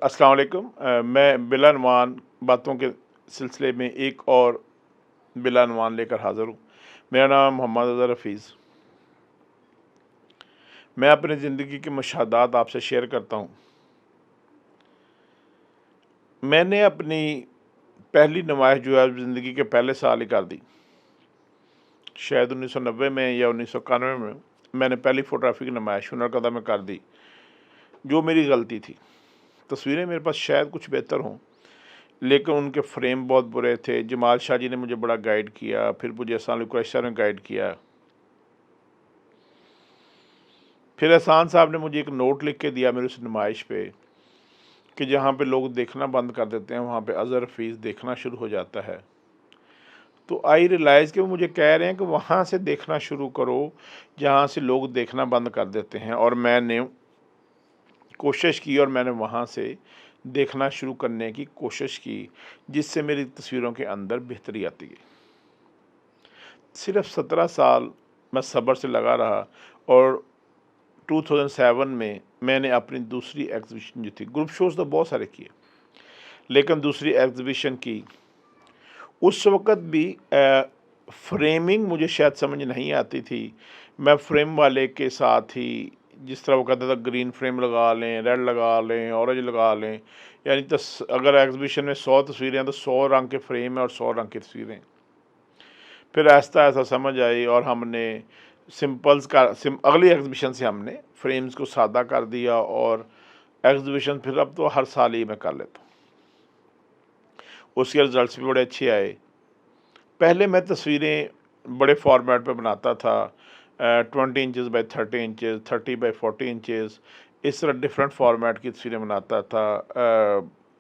अस्सलाम वालेकुम। मैं बिलानुमान बातों के सिलसिले में एक और बिलानुमान लेकर हाज़िर हूँ। मेरा नाम मोहम्मद अज़हर हफ़ीज़। मैं अपनी ज़िंदगी के मुशाहदात आपसे शेयर करता हूँ। मैंने अपनी पहली नुमाइश जो है ज़िंदगी के पहले साल ही कर दी। शायद 1990 में या 1991 में मैंने पहली फ़ोटोग्राफ़ी की नुमाइश हुनरकदा में कर दी, जो मेरी गलती थी। तस्वीरें मेरे पास शायद कुछ बेहतर हों, लेकिन उनके फ्रेम बहुत बुरे थे। जमाल शाह जी ने मुझे बड़ा गाइड किया, फिर मुझे एहसान कुरैशी साहब ने गाइड किया। फिर एहसान साहब ने मुझे एक नोट लिख के दिया मेरी उस नुमाइश पे कि जहाँ पे लोग देखना बंद कर देते हैं, वहाँ पे अज़हर हफ़ीज़ देखना शुरू हो जाता है। तो आई रियलाइज़ कि वो मुझे कह रहे हैं कि वहाँ से देखना शुरू करो, जहाँ से लोग देखना बंद कर देते हैं। और मैंने कोशिश की और मैंने वहाँ से देखना शुरू करने की कोशिश की, जिससे मेरी तस्वीरों के अंदर बेहतरी आती गई। सिर्फ़ 17 साल मैं सब्र से लगा रहा और 2007 में मैंने अपनी दूसरी एग्ज़िबिशन जो थी, ग्रुप शोज़ तो बहुत सारे किए, लेकिन दूसरी एग्ज़िबिशन की। उस वक़्त भी फ्रेमिंग मुझे शायद समझ नहीं आती थी। मैं फ्रेम वाले के साथ ही, जिस तरह वो कहता था ग्रीन फ्रेम लगा लें, रेड लगा लें, ऑरेंज लगा लें, यानी अगर एग्ज़िबिशन में 100 तस्वीरें हैं तो 100 रंग के फ्रेम हैं और 100 रंग की तस्वीरें। फिर आहिस्ता-आहिस्ता समझ आई और हमने अगली एग्ज़िबिशन से हमने फ्रेम्स को सादा कर दिया और एग्ज़िबिशन फिर अब तो हर साल ही मैं कर लेता हूँ। उसके रिज़ल्ट्स भी बड़े अच्छे आए। पहले मैं तस्वीरें बड़े फ़ॉर्मेट पे बनाता था, 20 inches by 30 inches, 30 by 40 inches, इस तरह डिफरेंट फ़ॉर्मेट की तस्वीरें बनाता था।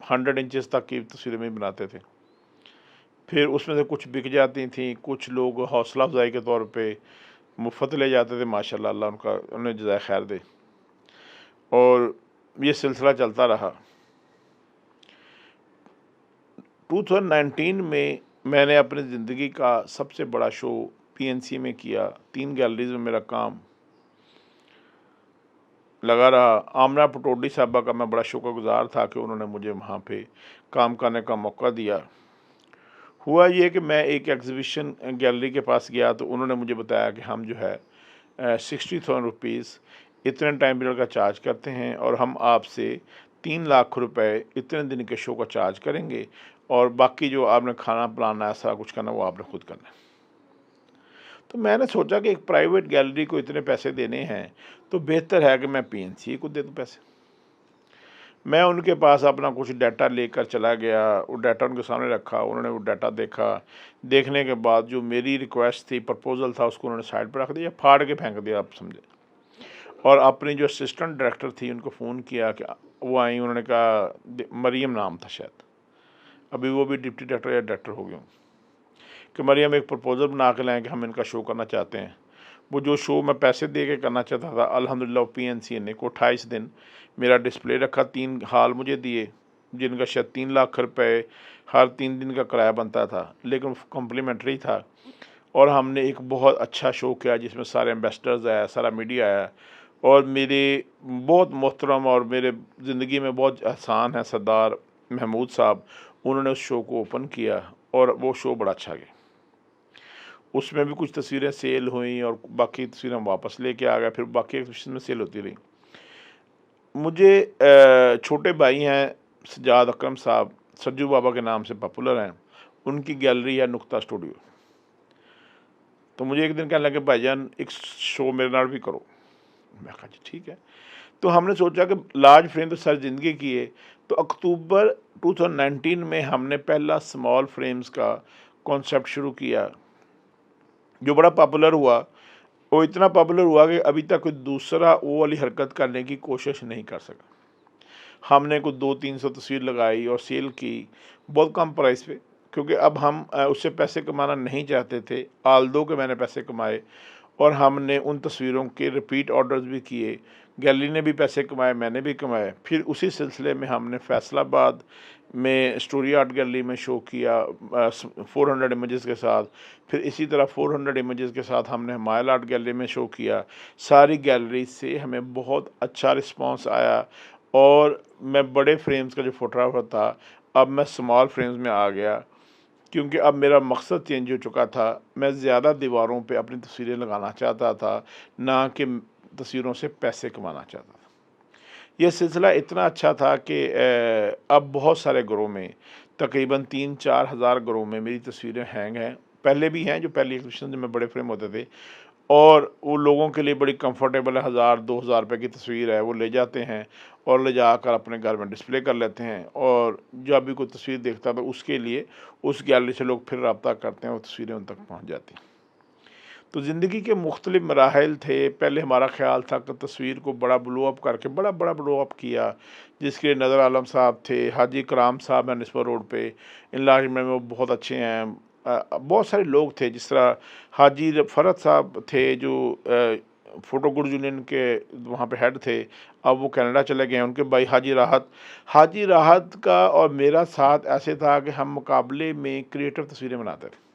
100 इंचेस तक की तस्वीरें भी बनाते थे। फिर उसमें से कुछ बिक जाती थीं, कुछ लोग हौसला अफ़ज़ाई के तौर पे मुफ़्त ले जाते थे, माशाल्लाह, अल्लाह उनका उन्हें जज़ाए खैर दे। और ये सिलसिला चलता रहा। 2019 में मैंने अपनी ज़िंदगी का सबसे बड़ा शो पीएनसी में किया। 3 गैलरीज़ में मेरा काम लगा रहा। आमना पटौडी साहबा का मैं बड़ा शुक्रगुज़ार था कि उन्होंने मुझे वहाँ पे काम करने का मौका दिया। हुआ ये कि मैं एक एग्ज़िबिशन गैलरी के पास गया तो उन्होंने मुझे बताया कि हम जो है 60,000 रुपीज़ इतने टाइम पीरियड का चार्ज करते हैं और हम आपसे 3 लाख रुपए इतने दिन के शो का चार्ज करेंगे और बाकी जो आपने खाना पिलाना है, सारा कुछ करना, वो आपने खुद करना है। तो मैंने सोचा कि एक प्राइवेट गैलरी को इतने पैसे देने हैं, तो बेहतर है कि मैं पीएनसी को दे दूँ पैसे। मैं उनके पास अपना कुछ डाटा लेकर चला गया, वो डाटा उनके सामने रखा, उन्होंने वो डाटा देखा। देखने के बाद जो मेरी रिक्वेस्ट थी, प्रपोज़ल था, उसको उन्होंने साइड पर रख दिया, फाड़ के फेंक दिया, आप समझे। और अपनी जो असिस्टेंट डायरेक्टर थी, उनको फ़ोन किया कि वो आई, उन्होंने कहा, मरियम नाम था शायद, अभी वो भी डिप्टी डायरेक्टर या डायरेक्टर हो गए हों, कि मरियम एक प्रपोज़ल बना के लाएँ कि हम इनका शो करना चाहते हैं। वो जो शो मैं पैसे दे के करना चाहता था, अल्हम्दुलिल्लाह पीएनसी ने को 28 दिन मेरा डिस्प्ले रखा, 3 हॉल मुझे दिए, जिनका शायद 3 लाख रुपए हर 3 दिन का किराया बनता था, लेकिन कॉम्प्लीमेंट्री था। और हमने एक बहुत अच्छा शो किया जिसमें सारे एम्बेसडर्स आया, सारा मीडिया आया और मेरे बहुत मोहतरम और मेरे ज़िंदगी में बहुत एहसान है सरदार महमूद साहब, उन्होंने उस शो को ओपन किया और वो शो बड़ा अच्छा गया। उसमें भी कुछ तस्वीरें सेल हुई और बाकी तस्वीरें हम वापस लेके आ गए, फिर बाकी एग्ज़िबिशन में सेल होती रही। मुझे छोटे भाई हैं सज्जाद अकरम साहब, सज्जू बाबा के नाम से पॉपुलर हैं, उनकी गैलरी है नुक्ता स्टूडियो। तो मुझे एक दिन कहने लगे, भाईजान एक शो मेरे नाल भी करो। मैं कहा जी ठीक है। तो हमने सोचा कि लार्ज फ्रेम तो सारी ज़िंदगी की है, तो अक्टूबर 2019 में हमने पहला स्मॉल फ्रेम्स का कॉन्सेप्ट शुरू किया, जो बड़ा पॉपुलर हुआ। वो इतना पॉपुलर हुआ कि अभी तक कोई दूसरा वो वाली हरकत करने की कोशिश नहीं कर सका। हमने कुछ 200-300 तस्वीर लगाई और सेल की, बहुत कम प्राइस पे, क्योंकि अब हम उससे पैसे कमाना नहीं चाहते थे, आल्दो के मैंने पैसे कमाए और हमने उन तस्वीरों के रिपीट ऑर्डर्स भी किए। गैलरी ने भी पैसे कमाए, मैंने भी कमाए। फिर उसी सिलसिले में हमने फैसलाबाद में स्टोरी आर्ट गैलरी में शो किया 400 इमेजेस के साथ। फिर इसी तरह 400 इमेजेस के साथ हमने हमायल आर्ट गैलरी में शो किया। सारी गैलरी से हमें बहुत अच्छा रिस्पॉन्स आया और मैं बड़े फ्रेम्स का जो फ़ोटोग्राफ़र था, अब मैं स्मॉल फ्रेम्स में आ गया, क्योंकि अब मेरा मकसद चेंज हो चुका था। मैं ज़्यादा दीवारों पे अपनी तस्वीरें लगाना चाहता था, ना कि तस्वीरों से पैसे कमाना चाहता था। ये सिलसिला इतना अच्छा था कि अब बहुत सारे घरों में, तकरीबन 3-4 हज़ार घरों में मेरी तस्वीरें हैंग हैं। पहले भी हैं, जो पहली एग्ज़िबिशन में बड़े फ्रेम होते थे, और वो लोगों के लिए बड़ी कंफर्टेबल है। 1000-2000 रुपए की तस्वीर है, वो ले जाते हैं और ले जाकर अपने घर में डिस्प्ले कर लेते हैं, और जब भी कोई तस्वीर देखता है तो उसके लिए उस गैलरी से लोग फिर रब्ता करते हैं, वो तस्वीरें उन तक पहुँच जाती हैं। तो ज़िंदगी के मुख्तलिफ मराहिल थे। पहले हमारा ख़्याल था कि तस्वीर को बड़ा ब्लो अप करके बड़ा ब्लो अप किया, जिसके लिए नज़र आलम साहब थे, हाजी इकराम साहब हैं निस्बत रोड पे, इनलाजमेंट में वो बहुत अच्छे हैं। बहुत सारे लोग थे, जिस तरह हाजी फ़रत साहब थे, जो फ़ोटो गुड यूनियन के वहाँ पे हेड थे, अब वो कनाडा चले गए हैं। उनके भाई हाजी राहत का और मेरा साथ ऐसे था कि हम मुकाबले में क्रिएटिव तस्वीरें बनाते थे।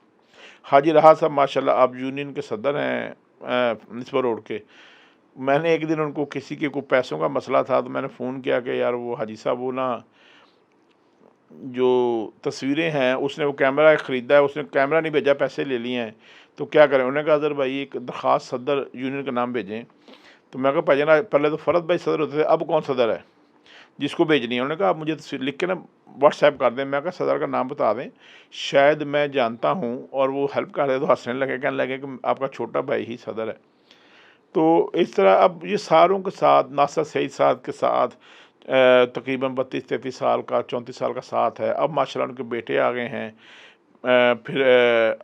हाजी राहत साहब माशाल्लाह अब यूनियन के सदर हैं, निस्बत रोड के। मैंने एक दिन उनको, किसी के कोई पैसों का मसला था, तो मैंने फ़ोन किया कि यार वो हाजी साहब, वो ना जो तस्वीरें हैं, उसने वो कैमरा ख़रीदा है, उसने कैमरा नहीं भेजा, पैसे ले लिए हैं, तो क्या करें? उन्होंने कहा अज़हर भाई एक दरख़्वास्त सदर यूनियन का नाम भेजें। तो मैं कहा भाईजान, पहले तो फ़रत भाई सदर होते थे, अब कौन सदर है जिसको भेजनी है? उन्होंने कहा आप मुझे तस्वीर लिख के ना व्हाट्सएप कर दें। मैं कहा सदर का नाम बता दें, शायद मैं जानता हूँ। और वो हेल्प कर रहे तो हँसने लगे, कहने लगे कि आपका छोटा भाई ही सदर है। तो इस तरह अब ये सारों के साथ, नासिर सईद साहब के साथ तकरीबन 32-33 साल का, 34 साल का साथ है। अब माशाल्लाह उनके बेटे आ गए हैं। फिर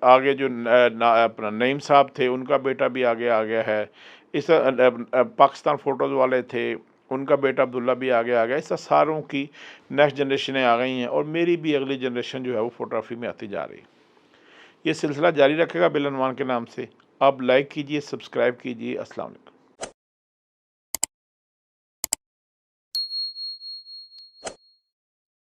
आगे जो अपना नईम साहब थे, उनका बेटा भी आगे आ गया है। इस पाकिस्तान फ़ोटोज़ वाले थे, उनका बेटा अब्दुल्ला भी आगे आ गया। इस तरह सारों की नेक्स्ट जनरेशनें आ गई हैं, और मेरी भी अगली जनरेशन जो है वो फ़ोटोग्राफ़ी में आती जा रही है। ये सिलसिला जारी रखेगा बिल अनवान के नाम से। आप लाइक कीजिए, सब्सक्राइब कीजिए। अस्सलाम वालेकुम।